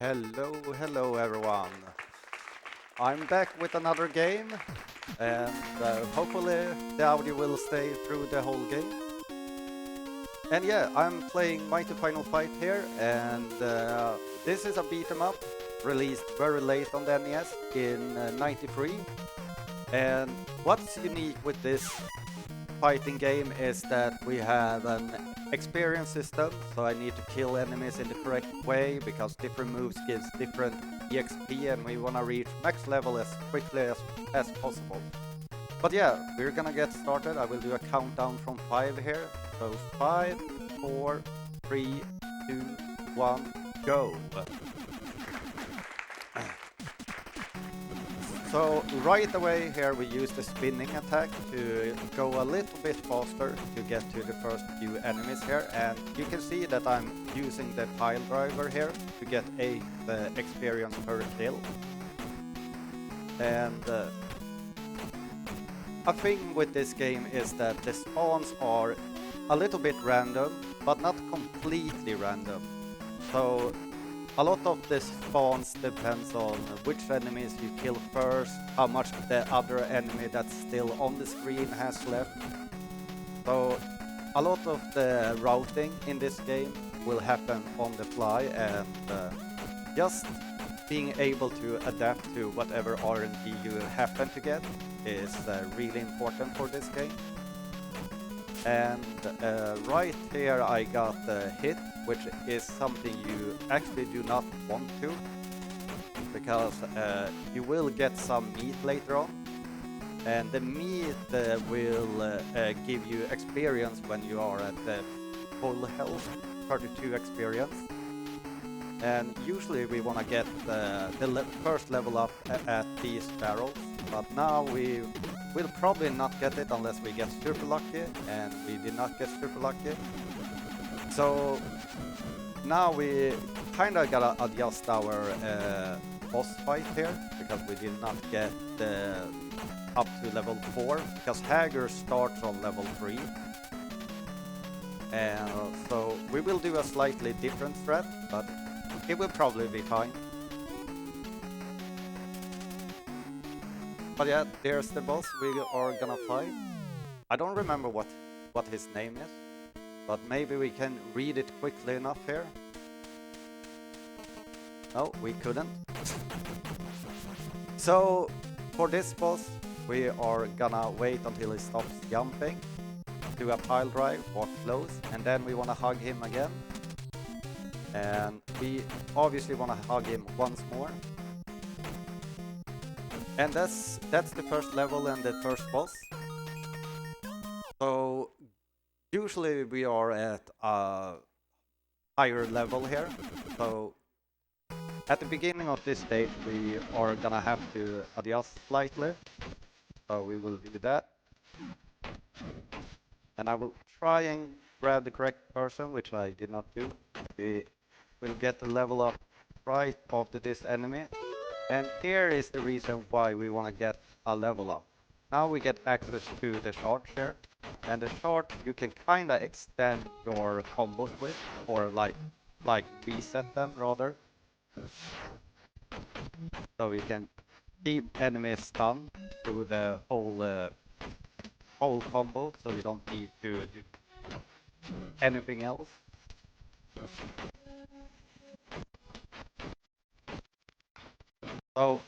Hello everyone. I'm back with another game, and hopefully the audio will stay through the whole game. And yeah, I'm playing Mighty Final Fight here, and this is a beat 'em up released very late on the NES in '93. And what's unique with this fighting game is that we have an experience system, so I need to kill enemies in the correct way because different moves gives different EXP and we want to reach max level as quickly as possible. But yeah, we're gonna get started. I will do a countdown from 5 here. So 5, 4, 3, 2, 1, go. So right away here we use the spinning attack to go a little bit faster to get to the first few enemies here, and you can see that I'm using the pile driver here to get the experience per kill. And a thing with this game is that the spawns are a little bit random, but not completely random. So a lot of the spawns depends on which enemies you kill first, how much the other enemy that's still on the screen has left. So a lot of the routing in this game will happen on the fly, and just being able to adapt to whatever RNG you happen to get is really important for this game. And right here I got hit, which is something you actually do not want to, because you will get some meat later on, and the meat will give you experience when you are at full health, 32 experience. And usually we want to get the first level up at these barrels, but now we will probably not get it unless we get super lucky, and we did not get super lucky. So now we kind of gotta adjust our boss fight here, because we did not get up to level 4, because Haggar starts on level 3. And so we will do a slightly different strat, but it will probably be fine. But yeah, there's the boss we are gonna fight. I don't remember what his name is, but maybe we can read it quickly enough here. No, we couldn't. So for this boss, we are gonna wait until he stops jumping, do a pile drive, walk close, and then we wanna hug him again. And we obviously wanna hug him once more. And that's the first level and the first boss. So usually we are at a higher level here. So at the beginning of this stage we are gonna have to adjust slightly. So we will do that. And I will try and grab the correct person, which I did not do. We will get the level up right after this enemy. And here is the reason why we want to get a level up. Now we get access to the short here, and the short you can kind of extend your combos with, or like reset them rather. So you can keep enemies stunned through the whole combo, so you don't need to do anything else. So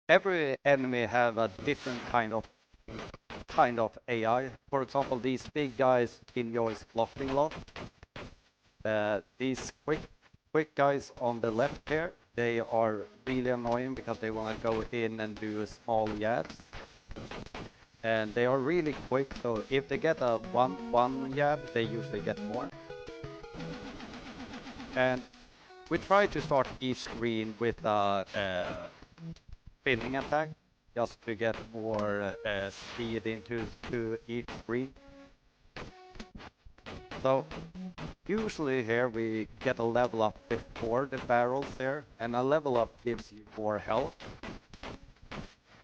every enemy have a different kind of AI. For example, these big guys enjoys blocking a lot. These quick guys on the left here, they are really annoying because they want to go in and do small jabs. And they are really quick, so if they get a one jab, they usually get more. And we try to start each screen with a spinning attack, just to get more speed into each screen. So usually here we get a level up before the barrels there, and a level up gives you more health.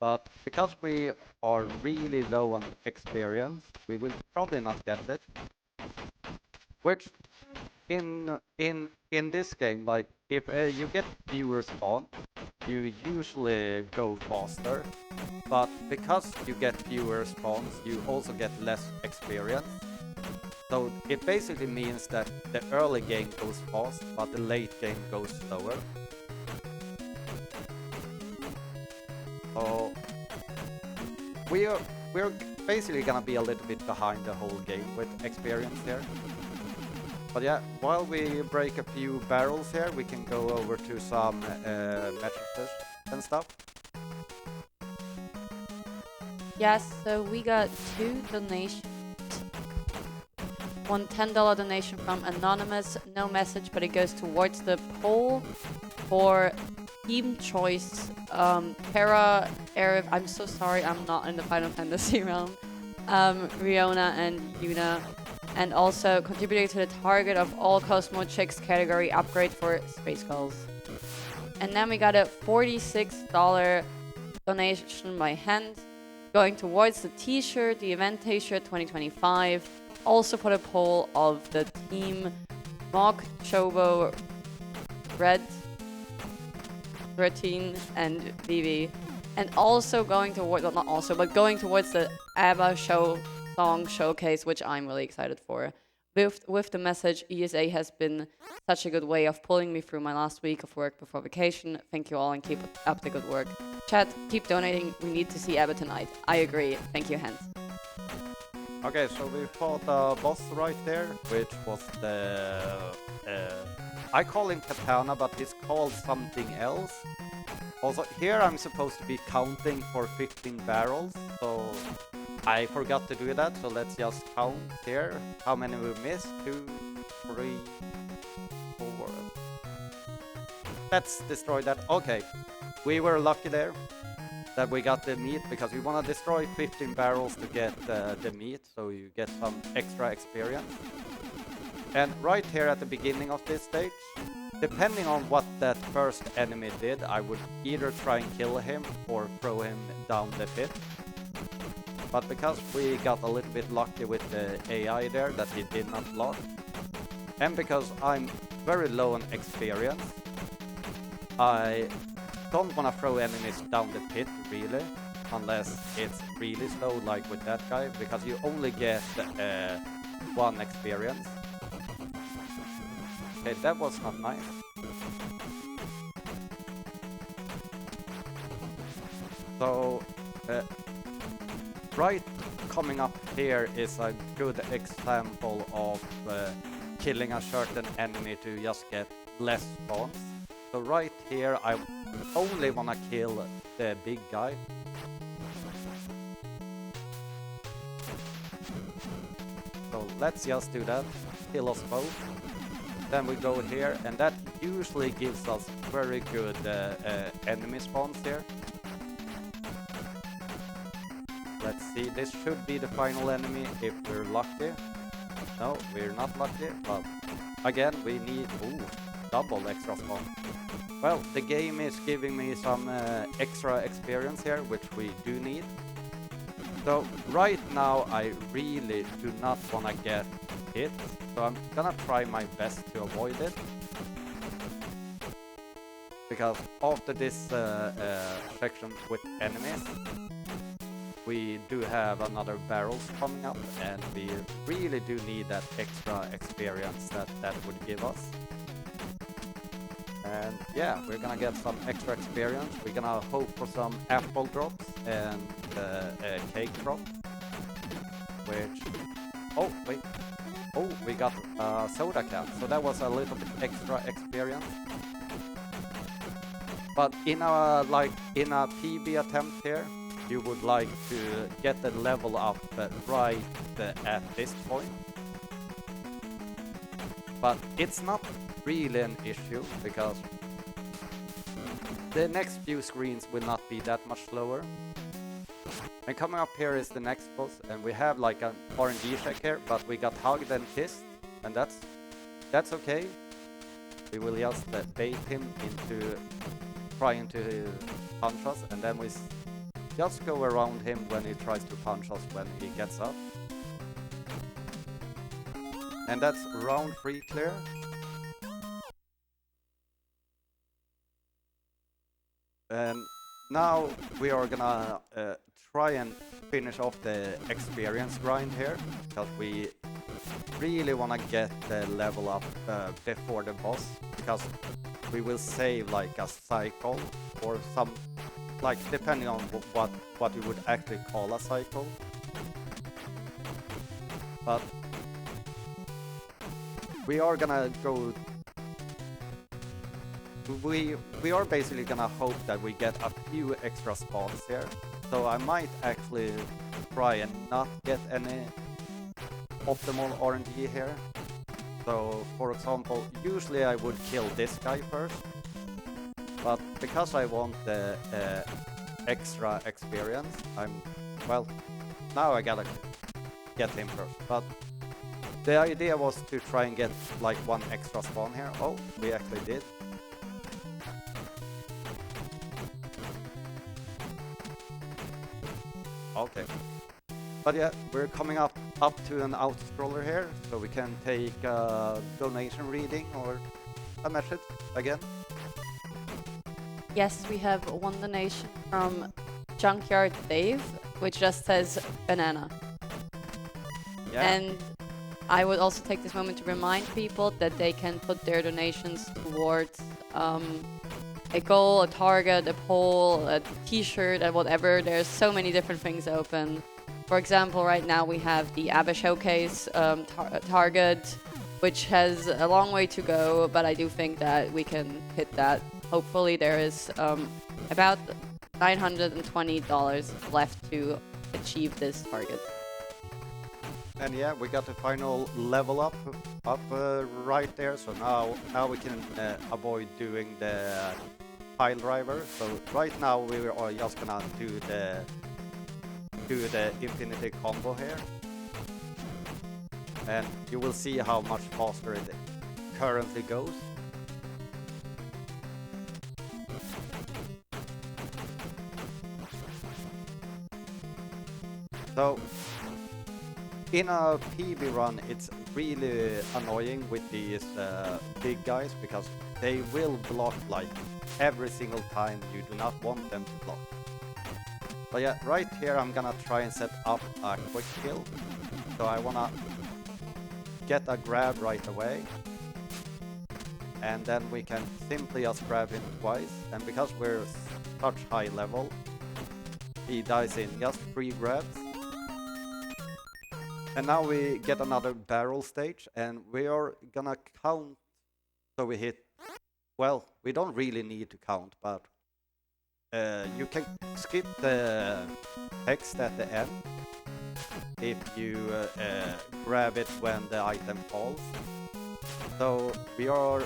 But because we are really low on experience, we will probably not get it. Which in this game, like if you get viewer spawn, you usually go faster, but because you get fewer spawns, you also get less experience. So it basically means that the early game goes fast, but the late game goes slower. So we're basically gonna be a little bit behind the whole game with experience here. But yeah, while we break a few barrels here, we can go over to some mattresses and stuff. Yes, so we got 2 donations. One $10 donation from Anonymous, no message, but it goes towards the poll for team choice. Kara, Arif, I'm so sorry, I'm not in the Final Fantasy realm. Riona and Yuna, and also contributing to the target of all Cosmo Chicks category upgrade for Space Girls. And then we got a $46 donation by hand, going towards the t-shirt, the event t-shirt 2025. Also for the poll of the team Mock, Chobo, Red, 13 and Vivi. And also going towards, well not also, but going towards the ABBA song showcase, which I'm really excited for. With the message, ESA has been such a good way of pulling me through my last week of work before vacation. Thank you all and keep up the good work. Chat, keep donating. We need to see ABBA tonight. I agree. Thank you, Hans. Okay, so we fought a boss right there, which was the... I call him Katana, but he's called something else. Also, here I'm supposed to be counting for 15 barrels, so I forgot to do that, so let's just count here. How many we missed? 2, 3, 4. Let's destroy that. Okay, we were lucky there that we got the meat, because we want to destroy 15 barrels to get the meat, so you get some extra experience. And right here at the beginning of this stage, depending on what that first enemy did, I would either try and kill him or throw him down the pit. But because we got a little bit lucky with the AI there that he did not block, and because I'm very low on experience, I don't want to throw enemies down the pit really, unless it's really slow like with that guy, because you only get 1 experience. Okay, that was not nice. So, right coming up here is a good example of killing a certain enemy to just get less spawns. So right here I only want to kill the big guy. So let's just do that, kill us both. Then we go here, and that usually gives us very good enemy spawns here. Let's see, this should be the final enemy if we're lucky. No, we're not lucky, but again, we need double extra spawn. Well, the game is giving me some extra experience here, which we do need. So right now I really do not want to get hit, so I'm gonna try my best to avoid it. Because after this section with enemies, we do have another barrels coming up, and we really do need that extra experience that would give us. And yeah, we're gonna get some extra experience. We're gonna hope for some apple drops and a cake drop. Which... oh, wait. Oh, we got a soda can, so that was a little bit extra experience. But in a PB attempt here, you would like to get the level up right at this point. But it's not really an issue, because the next few screens will not be that much slower. And coming up here is the next boss, and we have like an RNG check here, but we got hugged and kissed, and that's okay. We will just bait him into trying to punch us, and then we just go around him when he tries to punch us when he gets up. And that's round 3 clear. And now we are gonna try and finish off the experience grind here, because we really wanna get the level up before the boss, because we will save like a cycle or some, like depending on what you would actually call a cycle. But we are gonna go. We are basically gonna hope that we get a few extra spawns here. So I might actually try and not get any optimal RNG here. So for example, usually I would kill this guy first, but because I want the extra experience, well, now I gotta get him first. But the idea was to try and get like one extra spawn here. Oh, we actually did. Okay. But yeah, we're coming up to an auto-scroller here, so we can take a donation reading or a message again. Yes, we have one donation from Junkyard Dave, which just says banana. Yeah. And I would also take this moment to remind people that they can put their donations towards a goal, a target, a poll, a t-shirt, and whatever. There's so many different things open. For example, right now we have the ABBA Showcase target, which has a long way to go, but I do think that we can hit that. Hopefully there is about $920 left to achieve this target. And yeah, we got the final level up right there, so now we can avoid doing the pile driver. So right now we are just gonna do the infinity combo here, and you will see how much faster it currently goes. So in a PB run, it's really annoying with these big guys, because they will block like every single time you do not want them to block. But yeah, right here I'm gonna try and set up a quick kill. So I wanna get a grab right away, and then we can simply just grab him twice. And because we're such high level, he dies in just 3 grabs. And now we get another barrel stage, and we are gonna count. So we hit, well, we don't really need to count, but you can skip the text at the end if you grab it when the item falls. So we are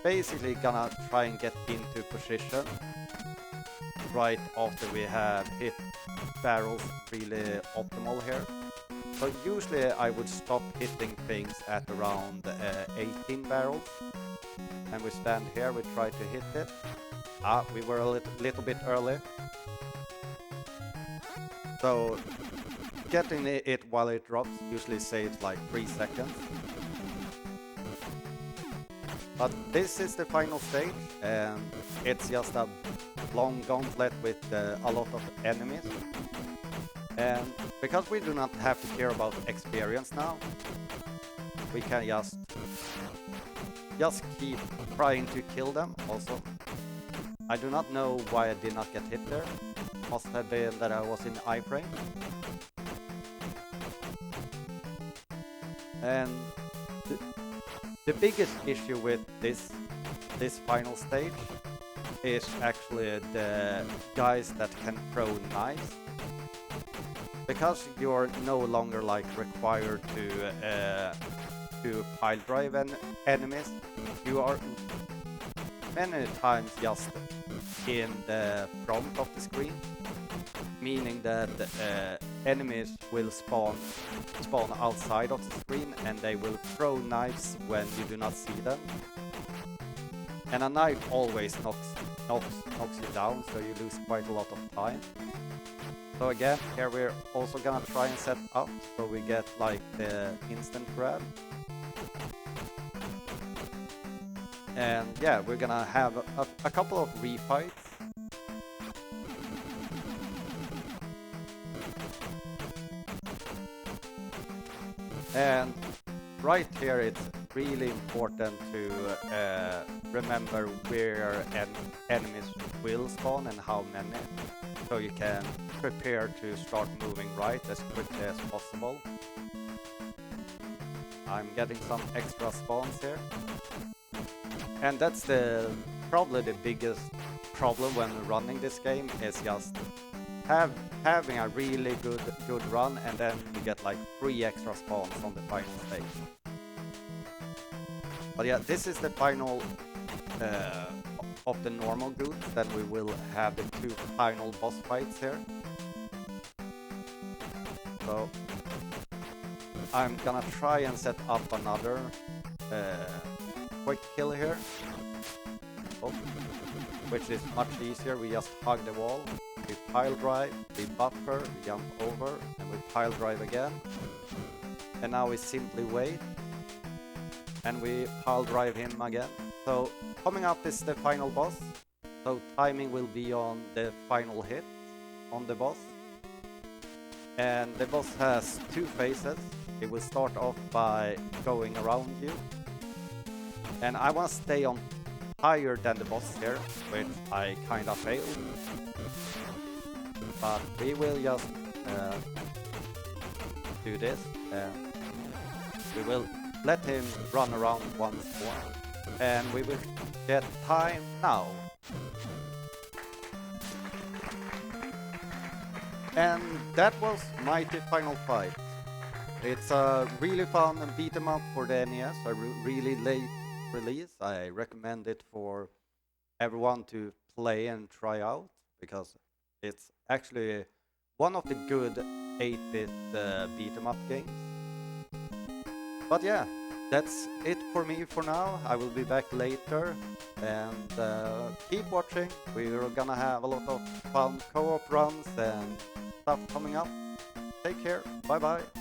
basically gonna try and get into position right after we have hit barrels really optimal here. So usually I would stop hitting things at around 18 barrels. And we stand here, we try to hit it. We were a little bit early. So getting it while it drops usually saves like 3 seconds. But this is the final stage, and it's just a long gauntlet with a lot of enemies. And because we do not have to care about experience now, we can just keep trying to kill them also. I do not know why I did not get hit there. Must have been that I was in iframe. And the biggest issue with this final stage is actually the guys that can throw knives. Because you're no longer like required to pile drive enemies, you are many times just in the front of the screen, meaning that enemies will spawn outside of the screen, and they will throw knives when you do not see them. And a knife always knocks you down, so you lose quite a lot of time. So again, here we're also gonna try and set up so we get like the instant grab. And yeah, we're gonna have a couple of refights. And right here it's really important to remember where enemies will spawn and how many, so you can prepare to start moving right as quickly as possible. I'm getting some extra spawns here. And that's probably the biggest problem when running this game, is just having a really good run, and then you get like 3 extra spawns on the final stage. But yeah, this is the final of the normal goods. Then we will have the 2 final boss fights here. So I'm gonna try and set up another quick kill here, which is much easier. We just hug the wall, we pile drive, we buffer, we jump over, and we pile drive again. And now we simply wait, and we pile drive him again. So coming up is the final boss. So timing will be on the final hit on the boss. And the boss has 2 phases. It will start off by going around you. And I want to stay on higher than the boss here, which I kinda failed. But we will just do this. We will let him run around once more. And we will get time now. And that was Mighty Final Fight. It's a really fun beat 'em up for the NES, a really late release. I recommend it for everyone to play and try out, because it's actually one of the good 8-bit beat 'em up games. But yeah, that's it for me for now. I will be back later, and keep watching. We're gonna have a lot of fun co-op runs and stuff coming up. Take care, bye bye.